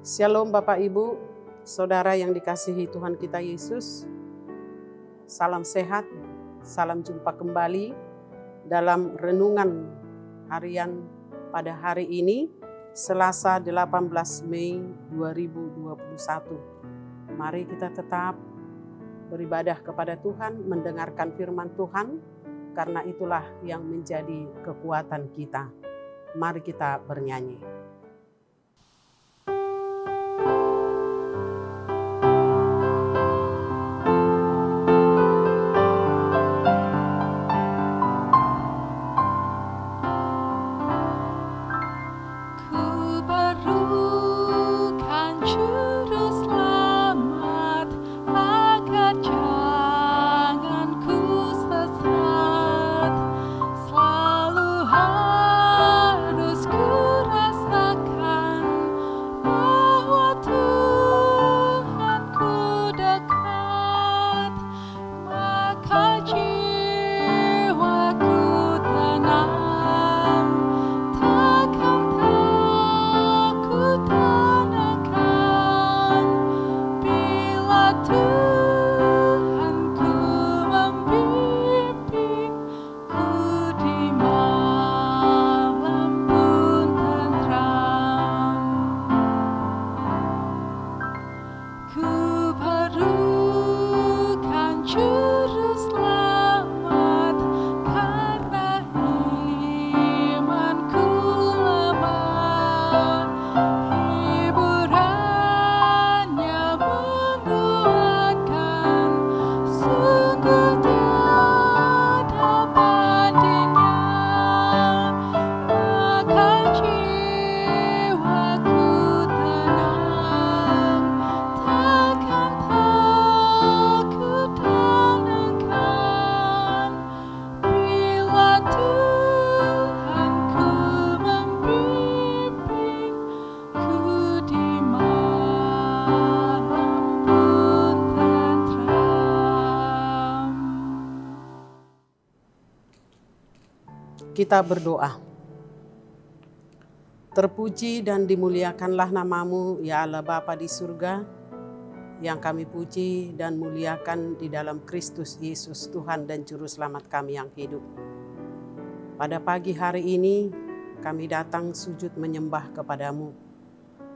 Shalom Bapak Ibu, Saudara yang dikasihi Tuhan kita Yesus. Salam sehat, salam jumpa kembali dalam renungan harian pada hari ini, Selasa 18 Mei 2021. Mari kita tetap beribadah kepada Tuhan, mendengarkan firman Tuhan, karena itulah yang menjadi kekuatan kita. Mari kita bernyanyi. Kita berdoa. Terpuji dan dimuliakanlah nama-Mu, ya Allah Bapa di surga, yang kami puji dan muliakan di dalam Kristus Yesus, Tuhan dan Juru Selamat kami yang hidup. Pada pagi hari ini, kami datang sujud menyembah kepada-Mu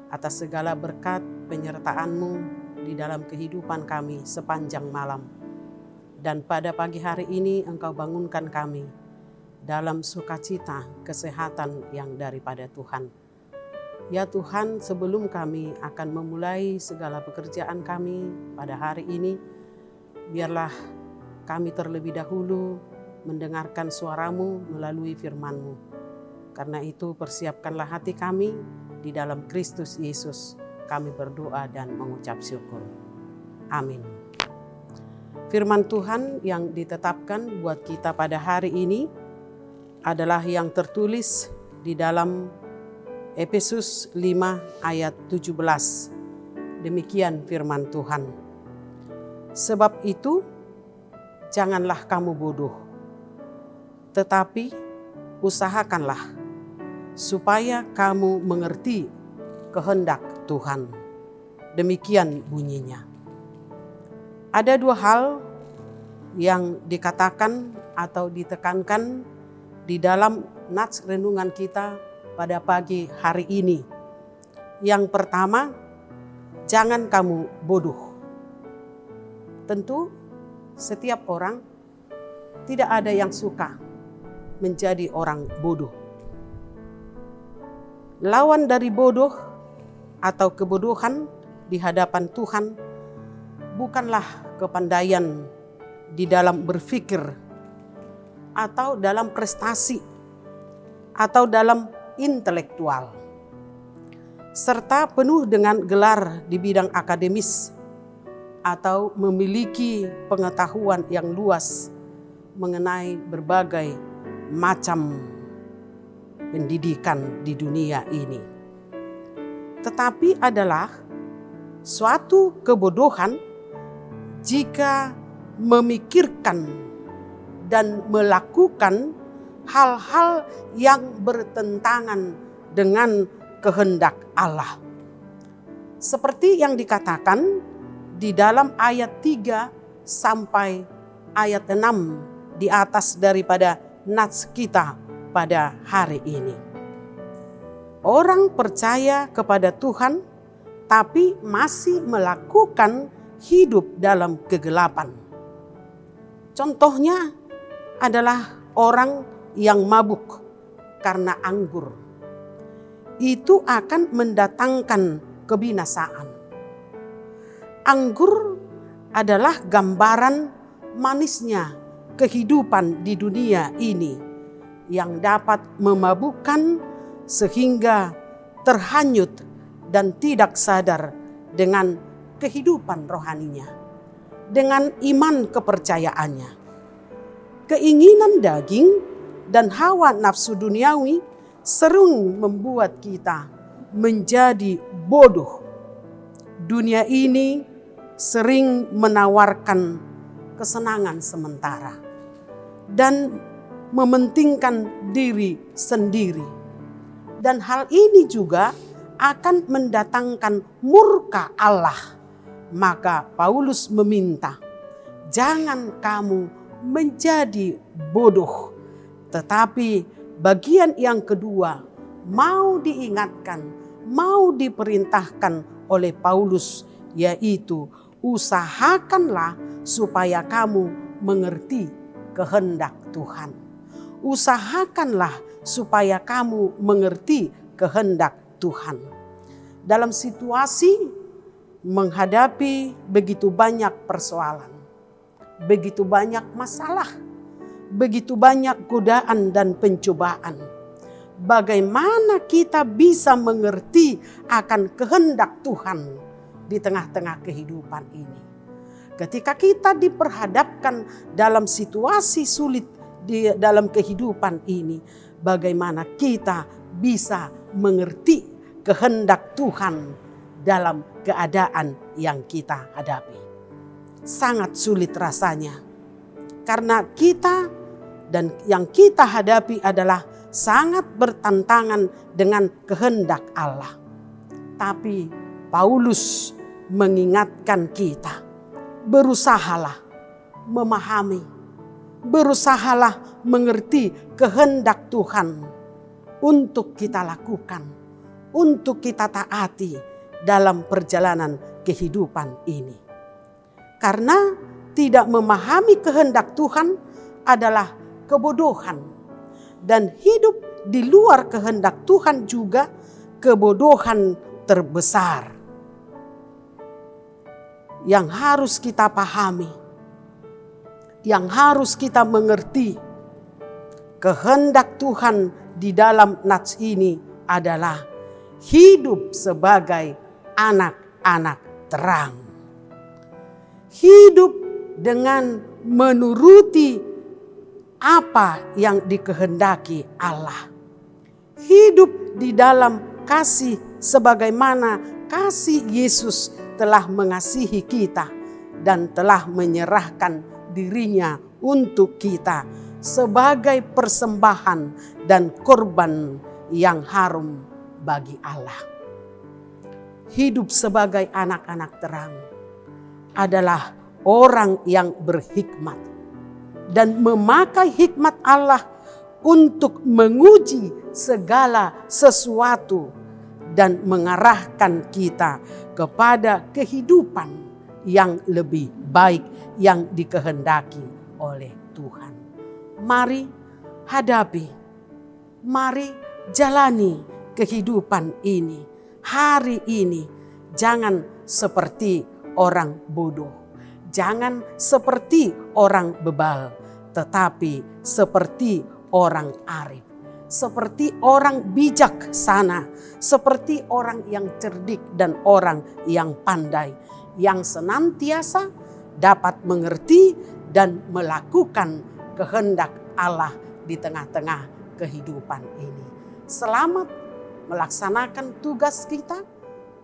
atas segala berkat penyertaan-Mu di dalam kehidupan kami sepanjang malam. Dan pada pagi hari ini Engkau bangunkan kami dalam sukacita kesehatan yang daripada Tuhan. Ya Tuhan, sebelum kami akan memulai segala pekerjaan kami pada hari ini, biarlah kami terlebih dahulu mendengarkan suara-Mu melalui firman-Mu. Karena itu persiapkanlah hati kami di dalam Kristus Yesus. Kami berdoa dan mengucap syukur. Amin. Firman Tuhan yang ditetapkan buat kita pada hari ini adalah yang tertulis di dalam Efesus 5 ayat 17. Demikian firman Tuhan. Sebab itu, janganlah kamu bodoh, tetapi usahakanlah supaya kamu mengerti kehendak Tuhan. Demikian bunyinya. Ada dua hal yang dikatakan atau ditekankan di dalam nats renungan kita pada pagi hari ini. Yang pertama, jangan kamu bodoh. Tentu setiap orang tidak ada yang suka menjadi orang bodoh. Lawan dari bodoh atau kebodohan di hadapan Tuhan bukanlah kepandaian di dalam berpikir atau dalam prestasi, atau dalam intelektual, serta penuh dengan gelar di bidang akademis, atau memiliki pengetahuan yang luas mengenai berbagai macam pendidikan di dunia ini. Tetapi adalah suatu kebodohan jika memikirkan dan melakukan hal-hal yang bertentangan dengan kehendak Allah. Seperti yang dikatakan di dalam ayat 3 sampai ayat 6 di atas daripada nats kita pada hari ini. Orang percaya kepada Tuhan tapi masih melakukan hidup dalam kegelapan. Contohnya adalah orang yang mabuk karena anggur. Itu akan mendatangkan kebinasaan. Anggur adalah gambaran manisnya kehidupan di dunia ini yang dapat memabukkan sehingga terhanyut dan tidak sadar dengan kehidupan rohaninya, dengan iman kepercayaannya. Keinginan daging dan hawa nafsu duniawi sering membuat kita menjadi bodoh. Dunia ini sering menawarkan kesenangan sementara dan mementingkan diri sendiri. Dan hal ini juga akan mendatangkan murka Allah. Maka Paulus meminta, jangan kamu menjadi bodoh. Tetapi bagian yang kedua mau diingatkan, mau diperintahkan oleh Paulus, yaitu usahakanlah supaya kamu mengerti kehendak Tuhan. Usahakanlah supaya kamu mengerti kehendak Tuhan. Dalam situasi menghadapi begitu banyak persoalan, begitu banyak masalah, begitu banyak godaan dan pencobaan. Bagaimana kita bisa mengerti akan kehendak Tuhan di tengah-tengah kehidupan ini? Ketika kita diperhadapkan dalam situasi sulit di dalam kehidupan ini, bagaimana kita bisa mengerti kehendak Tuhan dalam keadaan yang kita hadapi. Sangat sulit rasanya. Karena kita dan yang kita hadapi adalah sangat bertentangan dengan kehendak Allah. Tapi Paulus mengingatkan kita, berusahalah memahami, berusahalah mengerti kehendak Tuhan untuk kita lakukan, untuk kita taati dalam perjalanan kehidupan ini. Karena tidak memahami kehendak Tuhan adalah kebodohan. Dan hidup di luar kehendak Tuhan juga kebodohan terbesar. Yang harus kita pahami, yang harus kita mengerti, kehendak Tuhan di dalam nats ini adalah hidup sebagai anak-anak terang. Hidup dengan menuruti apa yang dikehendaki Allah. Hidup di dalam kasih sebagaimana kasih Yesus telah mengasihi kita dan telah menyerahkan dirinya untuk kita sebagai persembahan dan korban yang harum bagi Allah. Hidup sebagai anak-anak terang adalah orang yang berhikmat dan memakai hikmat Allah untuk menguji segala sesuatu dan mengarahkan kita kepada kehidupan yang lebih baik yang dikehendaki oleh Tuhan. Mari hadapi, mari jalani kehidupan ini. Hari ini jangan seperti orang bodoh, jangan seperti orang bebal, tetapi seperti orang arif, seperti orang bijaksana, seperti orang yang cerdik dan orang yang pandai, yang senantiasa dapat mengerti dan melakukan kehendak Allah di tengah-tengah kehidupan ini. Selamat melaksanakan tugas kita,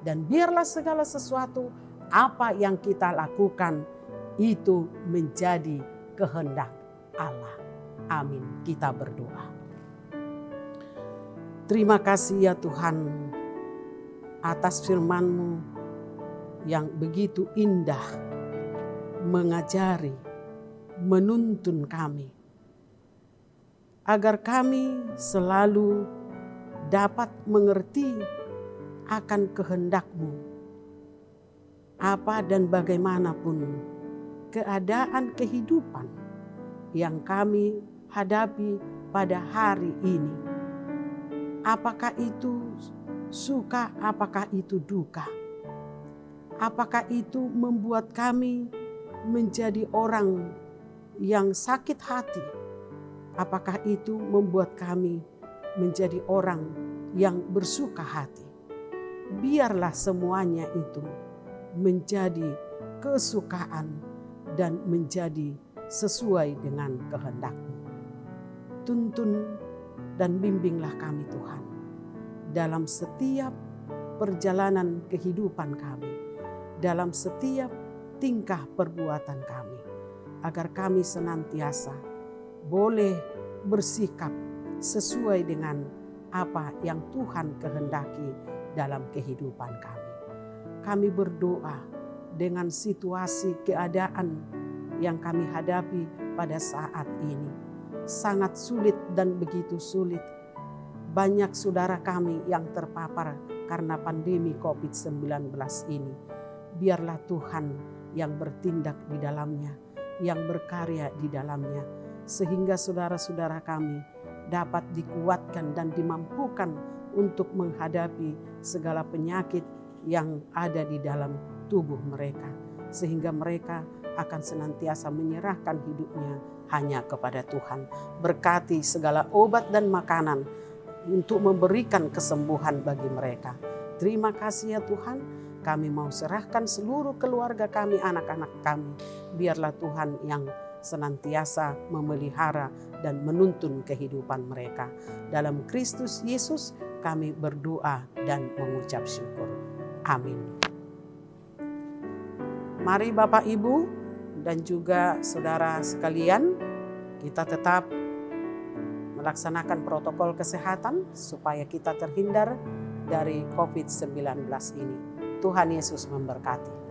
dan biarlah segala sesuatu apa yang kita lakukan itu menjadi kehendak Allah. Amin. Kita berdoa. Terima kasih ya Tuhan atas firman-Mu yang begitu indah mengajari, menuntun kami, agar kami selalu dapat mengerti akan kehendak-Mu. Apa dan bagaimanapun keadaan kehidupan yang kami hadapi pada hari ini, apakah itu suka, apakah itu duka, apakah itu membuat kami menjadi orang yang sakit hati, apakah itu membuat kami menjadi orang yang bersuka hati. Biarlah semuanya itu menjadi kesukaan dan menjadi sesuai dengan kehendak-Mu. Tuntun dan bimbinglah kami Tuhan dalam setiap perjalanan kehidupan kami, dalam setiap tingkah perbuatan kami, agar kami senantiasa boleh bersikap sesuai dengan apa yang Tuhan kehendaki dalam kehidupan kami. Kami berdoa dengan situasi keadaan yang kami hadapi pada saat ini. Sangat sulit dan begitu sulit. Banyak saudara kami yang terpapar karena pandemi COVID-19 ini. Biarlah Tuhan yang bertindak di dalamnya, yang berkarya di dalamnya, sehingga saudara-saudara kami dapat dikuatkan dan dimampukan untuk menghadapi segala penyakit yang ada di dalam tubuh mereka, sehingga mereka akan senantiasa menyerahkan hidupnya hanya kepada Tuhan. Berkati segala obat dan makanan untuk memberikan kesembuhan bagi mereka. Terima kasih ya Tuhan, kami mau serahkan seluruh keluarga kami, anak-anak kami. Biarlah Tuhan yang senantiasa memelihara dan menuntun kehidupan mereka. Dalam Kristus Yesus kami berdoa dan mengucap syukur. Amin. Mari Bapak Ibu dan juga saudara sekalian, kita tetap melaksanakan protokol kesehatan supaya kita terhindar dari COVID-19 ini. Tuhan Yesus memberkati.